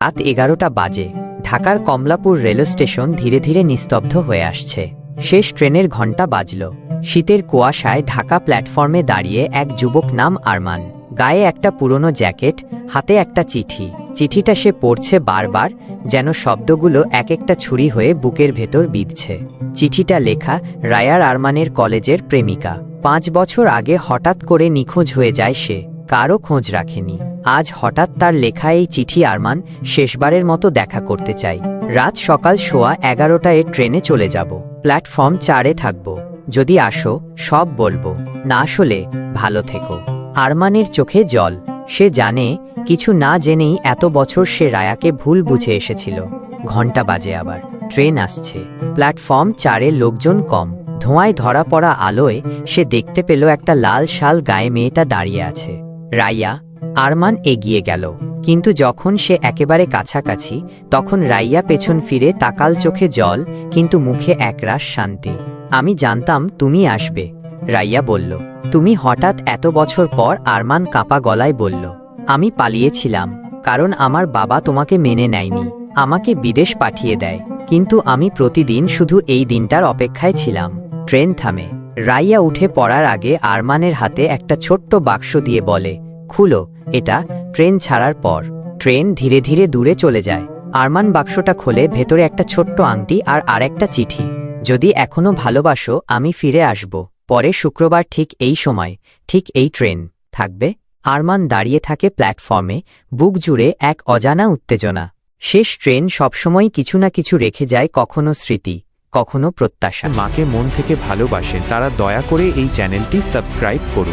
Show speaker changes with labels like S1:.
S1: রাত 11টা বাজে। ঢাকার কমলাপুর রেল স্টেশন ধীরে ধীরে নিস্তব্ধ হয়ে আসছে। শেষ ট্রেনের ঘণ্টা বাজল। শীতের কুয়াশায় ঢাকা প্ল্যাটফর্মে দাঁড়িয়ে এক যুবক নাম আরমান। গায়ে একটা পুরনো জ্যাকেট, হাতে একটা চিঠি। চিঠিটা সে পড়ছে বারবার, যেন শব্দগুলো এক একটা ছুরি হয়ে বুকের ভেতর বিঁধছে। চিঠিটা লেখা রায়ার আরমানের কলেজের প্রেমিকা। 5 বছর আগে হঠাৎ করে নিখোঁজ হয়ে যায় সে, কারও খোঁজ রাখেনি। আজ হঠাৎ তার লেখা এই চিঠি আরমান শেষবারের মতো দেখা করতে চাই। রাত সকাল 11:15 ট্রেনে চলে যাব। প্ল্যাটফর্ম 4-এ থাকব। যদি আসো সব বলবো, না আসলে ভালো থেকো। আরমানের চোখে জল। সে জানে কিছু না জেনেই এত বছর সে রায়াকে ভুল বুঝে এসেছিল। ঘণ্টা বাজে আবার। ট্রেন আসছে। প্ল্যাটফর্ম 4-এ লোকজন কম। ধোঁয়ায় ধরা পড়া আলোয় সে দেখতে পেল একটা লাল শাল গায়ে মেয়েটা দাঁড়িয়ে আছে। রাইয়া। আরমান এগিয়ে গেল, কিন্তু যখন সে একেবারে কাছাকাছি তখন রাইয়া পেছন ফিরে তাকাল, চোখে জল কিন্তু মুখে একরাশ শান্তি। আমি জানতাম তুমি আসবে, রাইয়া বলল। তুমি হঠাৎ এত বছর পর? আরমান কাঁপা গলায় বলল। আমি পালিয়েছিলাম, কারণ আমার বাবা তোমাকে মেনে নেয়নি, আমাকে বিদেশ পাঠিয়ে দেয়। কিন্তু আমি প্রতিদিন শুধু এই দিনটার অপেক্ষায় ছিলাম। ট্রেন থামে। রাইয়া উঠে পড়ার আগে আরমানের হাতে একটা ছোট্ট বাক্স দিয়ে বলে, খুলো এটা। ট্রেন ছাড়ার পর ট্রেন ধীরে ধীরে দূরে চলে যায়। আরমান বাক্সটা খোলে। ভেতরে একটা ছোট্ট আংটি আর আরেকটা চিঠি। যদি এখনো ভালোবাসো আমি ফিরে আসব। পরে শুক্রবার ঠিক এই সময়, ঠিক এই ট্রেন থাকবে। আরমান দাঁড়িয়ে থাকে প্ল্যাটফর্মে, বুক জুড়ে এক অজানা উত্তেজনা। শেষ ট্রেন সবসময় কিছু না কিছু রেখে যায়, কখনো স্মৃতি, কখনো প্রত্যাশা।
S2: মাকে মন থেকে ভালোবাসেন তারা দয়া করে এই চ্যানেলটি সাবস্ক্রাইব করুন।